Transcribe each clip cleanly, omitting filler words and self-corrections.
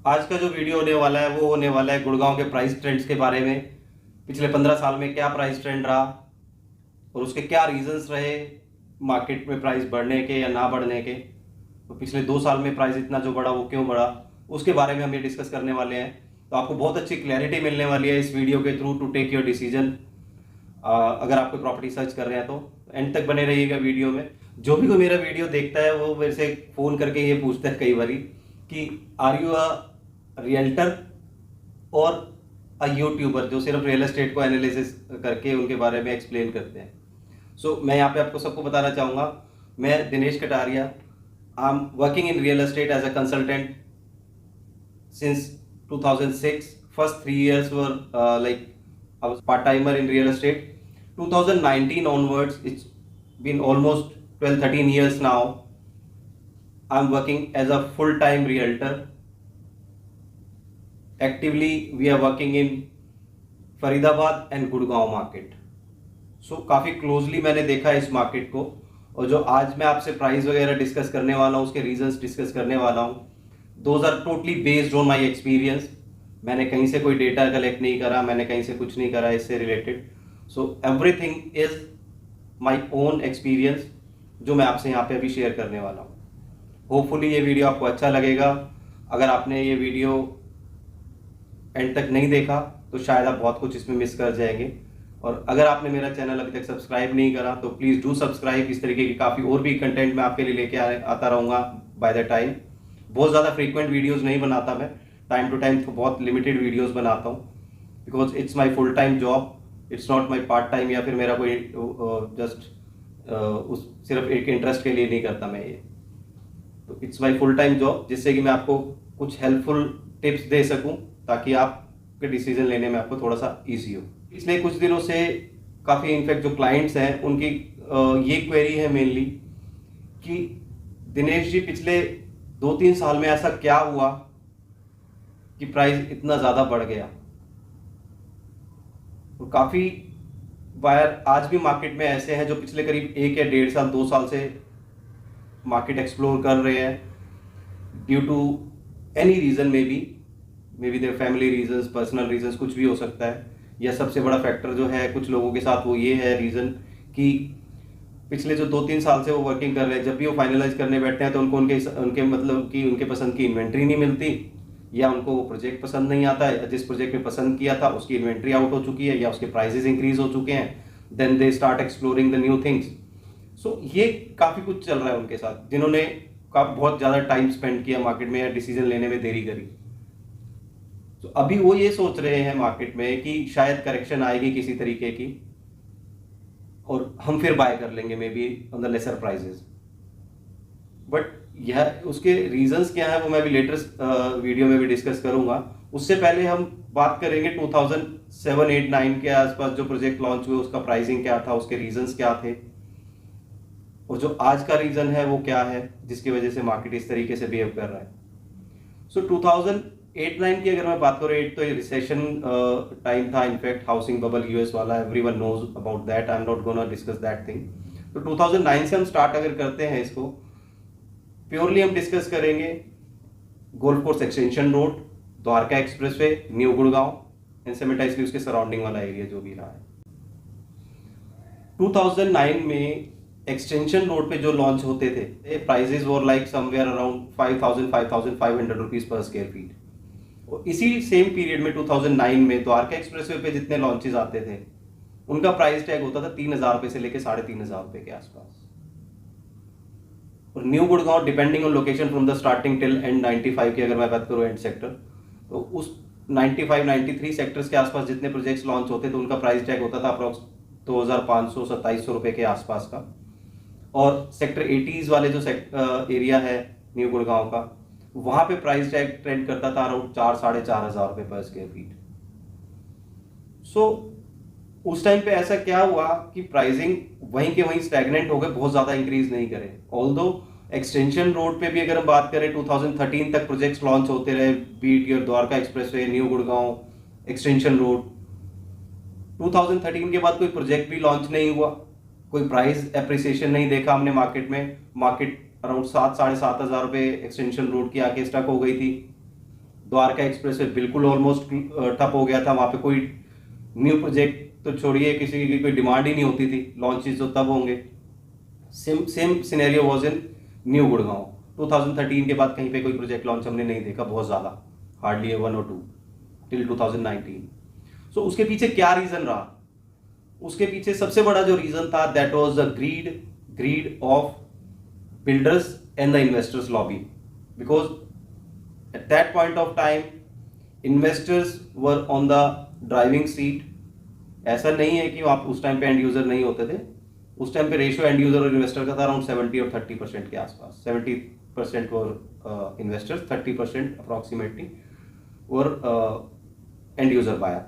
आज का जो वीडियो होने वाला है वो होने वाला है गुड़गांव के प्राइस ट्रेंड्स के बारे में। पिछले 15 साल में क्या प्राइस ट्रेंड रहा और उसके क्या रीजंस रहे मार्केट में प्राइस बढ़ने के या ना बढ़ने के। तो पिछले 2 साल में प्राइस इतना जो बढ़ा वो क्यों बढ़ा, उसके बारे में हम ये डिस्कस करने वाले हैं। तो आपको बहुत अच्छी क्लैरिटी मिलने वाली है इस वीडियो के through to take your decision. अगर आप कोई प्रॉपर्टी सर्च कर रहे हैं तो एंड तक बने रहिएगा वीडियो में। जो भी कोई मेरा वीडियो देखता है वो मेरे से फ़ोन करके ये पूछता है कई बारी कि आर यू अ रियल्टर और अ यूट्यूबर जो सिर्फ रियल एस्टेट को एनालिसिस करके उनके बारे में एक्सप्लेन करते हैं। मैं यहाँ पे आपको सबको बताना चाहूँगा, मैं Dinesh Kataria, I am working in real estate as a consultant since 2006. First 3 years were I was part-timer in real estate. 2019 onwards, it's been almost 12-13 years now. I'm working as a full-time realtor. Actively, we are working in Faridabad and Gurgaon market. काफ़ी closely मैंने देखा है इस market को, और जो आज मैं आपसे प्राइस वगैरह डिस्कस करने वाला हूँ, उसके रीजंस डिस्कस करने वाला हूँ, those are totally based on my experience. मैंने कहीं से कोई डेटा कलेक्ट नहीं करा, मैंने कहीं से कुछ नहीं करा इससे related. Everything is my own experience जो मैं आपसे यहाँ पे अभी शेयर करने वाला हूँ। होपफुली ये वीडियो आपको अच्छा लगेगा। अगर आपने ये वीडियो एंड तक नहीं देखा तो शायद आप बहुत कुछ इसमें मिस कर जाएंगे। और अगर आपने मेरा चैनल अभी तक सब्सक्राइब नहीं करा तो प्लीज़ डू सब्सक्राइब। इस तरीके की काफ़ी और भी कंटेंट मैं आपके लिए लेके आता रहूँगा बाय द टाइम। बहुत ज़्यादा फ्रीक्वेंट वीडियोज़ नहीं बनाता मैं, टाइम टू टाइम तो बहुत लिमिटेड वीडियोज़ बनाता हूँ, because it's my full time job, it's not my part time या फिर मेरा कोई जस्ट उस सिर्फ एक इंटरेस्ट के लिए नहीं करता मैं ये। तो it's my full time job, जिससे कि मैं आपको कुछ हेल्पफुल टिप्स दे सकूं ताकि आपके डिसीजन लेने में आपको थोड़ा सा ईजी हो। पिछले कुछ दिनों से काफ़ी इनफैक्ट जो क्लाइंट्स हैं उनकी ये क्वेरी है मेनली कि दिनेश जी पिछले 2-3 साल में ऐसा क्या हुआ कि प्राइस इतना ज़्यादा बढ़ गया। तो काफ़ी बायर आज भी मार्केट में ऐसे हैं जो पिछले करीब 1 या 1.5 साल 2 साल से मार्केट एक्सप्लोर कर रहे हैं due to any reason, may be their family reasons, personal reasons, कुछ भी हो सकता है। या सबसे बड़ा फैक्टर जो है कुछ लोगों के साथ वो ये है रीज़न कि पिछले जो 2-3 साल से वो वर्किंग कर रहे हैं, जब भी वो फाइनलाइज करने बैठते हैं तो उनको उनके मतलब कि उनके पसंद की इन्वेंट्री नहीं मिलती, या उनको वो प्रोजेक्ट पसंद नहीं आता है, जिस प्रोजेक्ट में पसंद किया था उसकी इन्वेंट्री आउट हो चुकी है या उसके प्राइसेस इंक्रीज हो चुके हैं। Then they start exploring the new things. ये काफ़ी कुछ चल रहा है उनके साथ जिन्होंने बहुत ज़्यादा टाइम स्पेंड किया मार्केट में या डिसीजन लेने में देरी करी। अभी वो ये सोच रहे हैं मार्केट में कि शायद करेक्शन आएगी किसी तरीके की और हम फिर बाय कर लेंगे may be on the lesser prices. But यह उसके रीजंस क्या है वो मैं भी लेटेस्ट वीडियो में भी डिस्कस करूंगा। उससे पहले हम बात करेंगे 2007-8-9 के आसपास जो प्रोजेक्ट लॉन्च हुए उसका प्राइसिंग क्या था, उसके रीजंस क्या थे, और जो आज का रीजन है वो क्या है जिसकी वजह से मार्केट इस तरीके से बिहेव कर रहा है। 2008-9 की अगर मैं बात करूँ, 8 तो रिसेशन टाइम था, इनफैक्ट हाउसिंग बबल यूएस वाला, everyone knows about that, I am not gonna discuss that thing. तो 2009 से हम स्टार्ट अगर करते हैं इसको, प्योरली हम डिस्कस करेंगे golf course extension road, Dwarka expressway, new Gurgaon and simultaneously उसके सराउंडिंग वाला एरिया जो भी रहा है। 2009 में एक्सटेंशन रोड पे जो लॉन्च होते थे prices were like somewhere around 5,500 rupees per square feet. और इसी सेम पीरियड में 2009 में द्वारका एक्सप्रेसवे पे जितने लॉन्चेस आते थे उनका प्राइस टैग होता था 3,000 रुपए से लेकर 3,500 रुपए के आसपास। और new Gurgaon depending on location from the starting till and 95 की अगर मैं बात करूँ एंड सेक्टर, तो उस 95-93 सेक्टर्स के आसपास जितने प्रोजेक्ट्स लॉन्च होते थे उनका प्राइस टैग होता था अप्रॉक्स 2,500-2,700 रुपए के आसपास का। और सेक्टर 80s वाले जो एरिया है न्यू गुड़गांव का, वहां पे प्राइस टैग ट्रेंड करता था अराउंड 4,000-4,500 रुपए पर स्क्वायर फीट। उस टाइम पे ऐसा क्या हुआ कि प्राइसिंग वहीं के वहीं स्टैग्नेंट हो गए, बहुत ज्यादा इंक्रीज नहीं करे। ऑल्दो एक्सटेंशन रोड पे भी अगर हम बात करें 2013 तक प्रोजेक्ट्स लॉन्च होते रहे, be it your Dwarka expressway, new Gurgaon, extension road. 2013 के बाद कोई प्रोजेक्ट भी लॉन्च नहीं हुआ, कोई प्राइस एप्रिसिएशन नहीं देखा हमने मार्केट में। मार्केट अराउंड 7,000-7,500 रुपए एक्सटेंशन रोड की आके स्टक हो गई थी। द्वारका एक्सप्रेस वे बिल्कुल ऑलमोस्ट ठप हो गया था, वहाँ पे कोई न्यू प्रोजेक्ट तो छोड़िए, किसी की कोई डिमांड ही नहीं होती थी, लॉन्चेस तो तब होंगे। Same scenario was in new Gurgaon. 2013 के बाद कहीं पे कोई प्रोजेक्ट लॉन्च हमने नहीं देखा, बहुत ज़्यादा, हार्डली 1 और 2 टिल 2019। सो उसके पीछे क्या रीज़न रहा? उसके पीछे सबसे बड़ा जो रीज़न था, that was the greed of builders and the investors lobby, because at that point of time investors were on the driving seat. ऐसा नहीं है कि आप उस टाइम पे एंड यूजर नहीं होते थे, उस टाइम पे रेशियो एंड यूजर और इन्वेस्टर का था अराउंड 70 और 30% के आसपास। 70% और इन्वेस्टर्स, 30% अप्रॉक्सीमेटली और एंड यूजर बायर।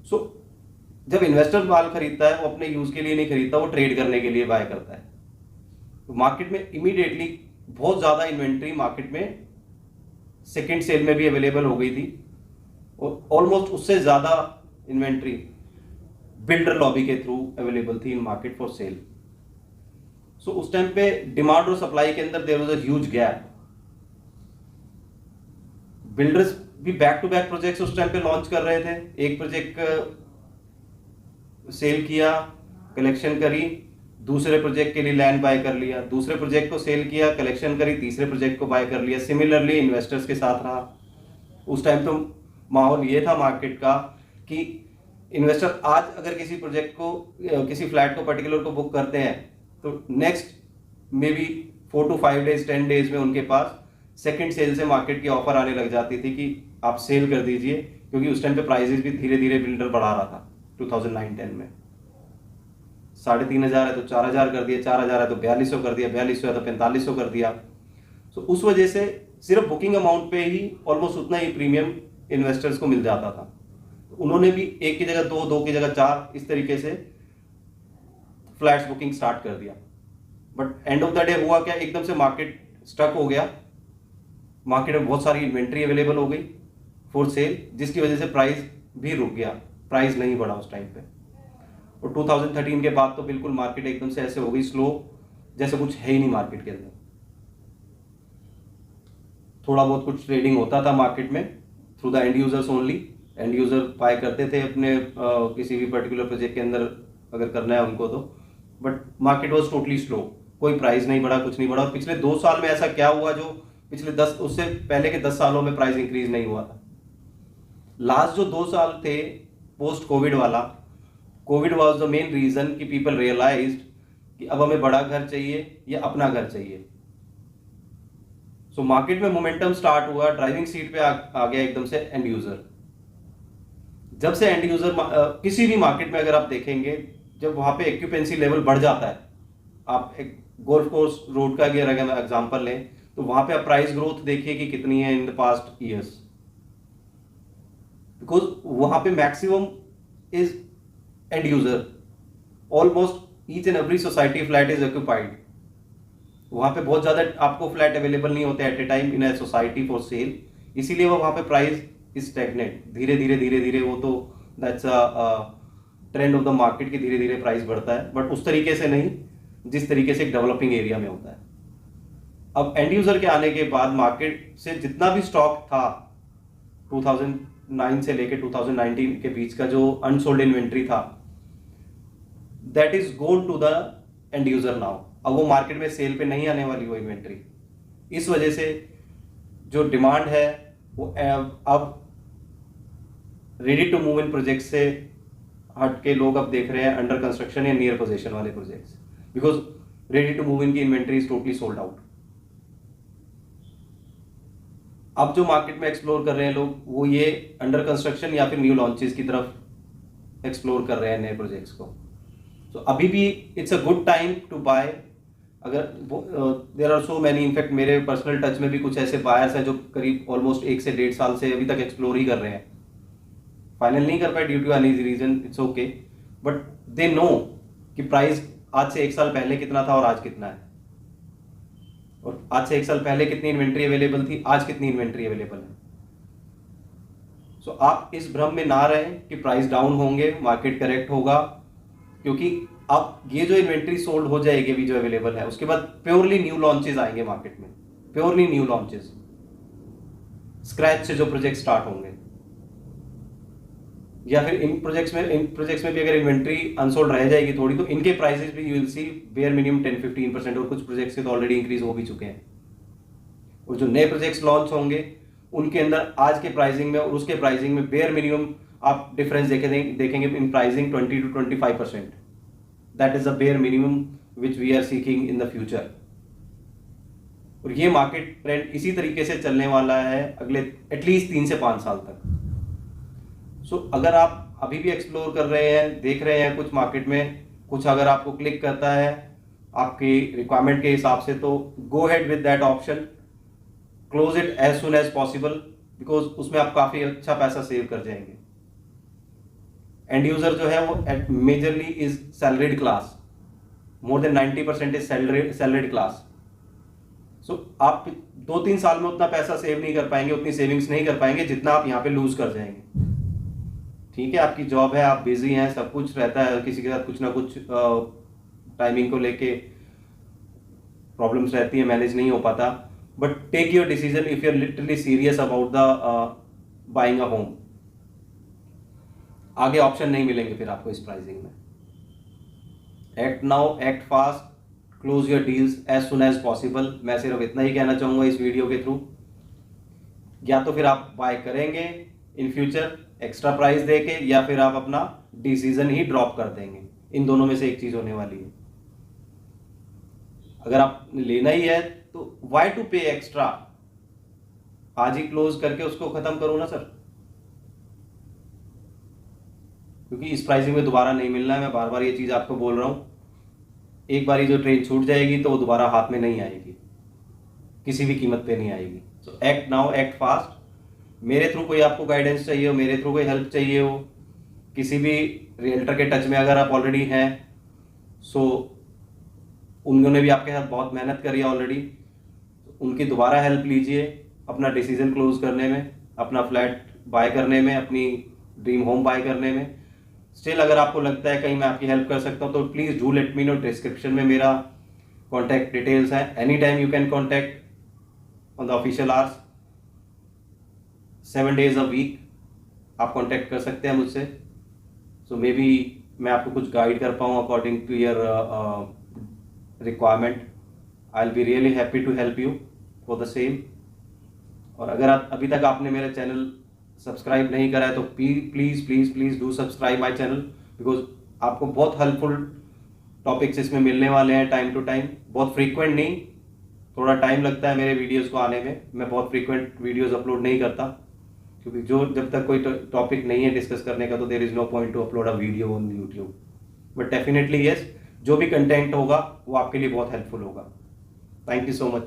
सो जब इन्वेस्टर माल खरीदता है, वो अपने यूज के लिए नहीं खरीदता, वो ट्रेड करने के लिए बाय करता है। तो मार्केट में इमीडिएटली बहुत ज्यादा इन्वेंट्री मार्केट में सेकेंड सेल में भी अवेलेबल हो गई थी, और ऑलमोस्ट उससे ज्यादा इन्वेंट्री बिल्डर लॉबी के थ्रू अवेलेबल थी in market for sale. So उस टाइम पे डिमांड और सप्लाई के अंदर there was a huge gap. Builders भी बैक टू बैक प्रोजेक्ट्स उस टाइम पे लॉन्च कर रहे थे। एक प्रोजेक्ट सेल किया, कलेक्शन करी, दूसरे प्रोजेक्ट के लिए लैंड बाय कर लिया, दूसरे प्रोजेक्ट को सेल किया, कलेक्शन करी, तीसरे प्रोजेक्ट को बाय कर लिया। सिमिलरली इन्वेस्टर्स के साथ रहा। उस टाइम तो माहौल ये था मार्केट का कि इन्वेस्टर आज अगर किसी प्रोजेक्ट को, किसी फ्लैट को पर्टिकुलर को बुक करते हैं, तो next may be 4 to 5 days 10 days में उनके पास सेकंड सेल से मार्केट की ऑफर आने लग जाती थी कि आप सेल कर दीजिए, क्योंकि उस टाइम पे प्राइसेस भी धीरे धीरे बिल्डर बढ़ा रहा था। 2009-10 में 3,500 है तो 4,000 कर दिया, 4,000 है तो 4,200 कर दिया, 4,200 है तो 4,500 कर दिया। तो उस वजह से सिर्फ बुकिंग अमाउंट पे ही ऑलमोस्ट उतना ही प्रीमियम इन्वेस्टर्स को मिल जाता था। उन्होंने भी एक की जगह दो, दो की जगह चार, इस तरीके से फ्लैट्स बुकिंग स्टार्ट कर दिया। But end of the day हुआ क्या, एकदम से मार्केट स्टक हो गया। मार्केट में बहुत सारी इन्वेंट्री अवेलेबल हो गई फॉर सेल, जिसकी वजह से प्राइस भी रुक गया, प्राइस नहीं बढ़ा उस टाइम पे। और 2013 के बाद तो बिल्कुल मार्केट एकदम से ऐसे हो गई स्लो, जैसे कुछ है ही नहीं मार्केट के अंदर। थोड़ा बहुत कुछ ट्रेडिंग होता था मार्केट में through the end users only. End user buy करते थे अपने किसी भी पर्टिकुलर प्रोजेक्ट के अंदर अगर करना है उनको तो, but market was totally slow, कोई प्राइस नहीं बढ़ा, कुछ नहीं बढ़ा। और पिछले 2 साल में ऐसा क्या हुआ जो पिछले 10, उससे पहले के 10 सालों में प्राइस इंक्रीज नहीं हुआ था। लास्ट जो 2 साल थे पोस्ट कोविड वाला, covid was the main reason कि पीपल रियलाइज्ड कि अब हमें बड़ा घर चाहिए या अपना घर चाहिए। सो मार्केट में मोमेंटम स्टार्ट हुआ, ड्राइविंग सीट पे आ गया एकदम से एंड यूजर। जब से एंड यूजर किसी भी मार्केट में अगर आप देखेंगे, जब वहां पे एक्यूपेंसी लेवल बढ़ जाता है, आप एक गोल्फ कोर्स रोड का अगर एग्जांपल लें, तो वहां पे आप प्राइस ग्रोथ देखिए कि कितनी है in the past years, because वहां पे maximum is end user. Almost each and every society flat is occupied. वहां पे बहुत ज्यादा आपको फ्लैट अवेलेबल नहीं होते at a time in a society for sale, इसीलिए वो वहां पे प्राइस इज स्टैग्नेंट। धीरे धीरे वो तो that's a trend of the market की, धीरे धीरे प्राइस बढ़ता है, बट उस तरीके से नहीं जिस तरीके से एक डेवलपिंग एरिया में होता है। अब एंड यूजर के आने के बाद मार्केट से जितना भी स्टॉक था 2009 से लेके 2019 के बीच का जो अनसोल्ड इन्वेंट्री था, that is gone to the end user now. अब वो मार्केट में सेल पे नहीं आने वाली वो इन्वेंट्री। इस वजह से जो डिमांड है वो अब ready to move in project से हट के लोग अब देख रहे हैं अंडर कंस्ट्रक्शन या नियर पोजीशन वाले projects, because ready to move in की inventory is totally sold out. अब जो मार्केट में एक्सप्लोर कर रहे हैं लोग, वो ये अंडर कंस्ट्रक्शन या फिर न्यू लॉन्चेस की तरफ एक्सप्लोर कर रहे हैं नए प्रोजेक्ट्स को। तो अभी भी it's a good time to buy. अगर there are so many, in fact मेरे पर्सनल टच में भी कुछ ऐसे बायर्स हैं जो करीब ऑलमोस्ट 1 से 1.5 साल से अभी तक एक्सप्लोर ही कर रहे हैं। फाइनल नहीं कर पाए due to any reason, it's okay, but they know कि प्राइस आज से 1 साल पहले कितना था और आज कितना है, और आज से 1 साल पहले कितनी इन्वेंट्री अवेलेबल थी, आज कितनी इन्वेंट्री अवेलेबल है। सो आप इस भ्रम में ना रहें कि प्राइस डाउन होंगे, मार्केट करेक्ट होगा, क्योंकि अब ये जो इन्वेंट्री सोल्ड हो जाएगी अभी जो अवेलेबल है, उसके बाद प्योरली न्यू लॉन्चेस आएंगे मार्केट में, प्योरली न्यू लॉन्चेस। स्क्रैच से जो प्रोजेक्ट स्टार्ट होंगे, या फिर इन प्रोजेक्ट्स में भी अगर इन्वेंट्री अनसोल्ड रह जाएगी थोड़ी, तो इनके प्राइसेस भी you will see bare minimum 10-15%, और कुछ प्रोजेक्ट्स के तो ऑलरेडी इंक्रीज हो भी चुके हैं। और जो नए प्रोजेक्ट्स लॉन्च होंगे उनके अंदर आज के प्राइसिंग में और उसके प्राइसिंग में बेयर मिनिमम आप डिफरेंस देखेंगे in pricing 20-25%। That is the bare minimum which we are seeking in the future. और ये मार्केट ट्रेंड इसी तरीके से चलने वाला है अगले एटलीस्ट 3 से 5 साल तक। सो अगर आप अभी भी एक्सप्लोर कर रहे हैं, देख रहे हैं कुछ मार्केट में, कुछ अगर आपको क्लिक करता है आपकी रिक्वायरमेंट के हिसाब से, तो go ahead with that option, close it as soon as possible, because उसमें आप काफी अच्छा पैसा सेव कर जाएंगे। एंड यूजर जो है वो majorly is salaried class, more than 90% is salaried class. So आप 2-3 साल में उतना पैसा सेव नहीं कर पाएंगे, उतनी सेविंग्स नहीं कर पाएंगे जितना आप यहाँ पे लूज कर जाएंगे। ठीक है, आपकी जॉब है, आप बिजी हैं, सब कुछ रहता है, किसी के साथ कुछ ना कुछ टाइमिंग को लेके प्रॉब्लम्स रहती है, मैनेज नहीं हो पाता, but take your decision if you are literally serious about the buying a home. आगे ऑप्शन नहीं मिलेंगे फिर आपको इस प्राइसिंग में। Act now, act fast, close your deals as soon as possible. मैं सिर्फ इतना ही कहना चाहूंगा इस वीडियो के थ्रू। या तो फिर आप बाय करेंगे इन फ्यूचर एक्स्ट्रा प्राइस देके, या फिर आप अपना डिसीजन ही ड्रॉप कर देंगे। इन दोनों में से एक चीज होने वाली है। अगर आप लेना ही है तो व्हाई टू पे एक्स्ट्रा, आज ही क्लोज करके उसको खत्म करो ना सर, क्योंकि इस प्राइसिंग में दोबारा नहीं मिलना है। मैं बार बार ये चीज आपको बोल रहा हूं, एक बार जो ट्रेन छूट जाएगी तो वो दोबारा हाथ में नहीं आएगी, किसी भी कीमत पे नहीं आएगी। सो एक्ट नाउ, एक्ट फास्ट। मेरे थ्रू कोई आपको गाइडेंस चाहिए हो, मेरे थ्रू कोई हेल्प चाहिए हो, किसी भी रियल्टर के टच में अगर आप ऑलरेडी हैं, सो उन्होंने भी आपके साथ बहुत मेहनत करी है ऑलरेडी, उनकी दोबारा हेल्प लीजिए अपना डिसीजन क्लोज करने में, अपना फ्लैट बाय करने में, अपनी ड्रीम होम बाय करने में। स्टिल अगर आपको लगता है कहीं मैं आपकी हेल्प कर सकता हूँ तो please do let me know. Description में मेरा कॉन्टैक्ट डिटेल्स है, any time you can contact on the official hours, 7 days a week आप कॉन्टैक्ट कर सकते हैं मुझसे। सो मे बी मैं आपको कुछ गाइड कर पाऊँ according to your requirement. I will be really happy to help you for the same. और अगर आप अभी तक आपने मेरा चैनल सब्सक्राइब नहीं करा है तो please please please do subscribe my channel, because आपको बहुत हेल्पफुल टॉपिक्स इसमें मिलने वाले हैं टाइम टू टाइम। बहुत फ्रीक्वेंट नहीं, थोड़ा टाइम लगता है मेरे वीडियोस को आने में, मैं बहुत फ्रीक्वेंट वीडियोस अपलोड नहीं करता, क्योंकि जब तक कोई टॉपिक नहीं है डिस्कस करने का तो there is no point to upload a video on YouTube. But definitely yes, जो भी कंटेंट होगा वो आपके लिए बहुत हेल्पफुल होगा। Thank you so much.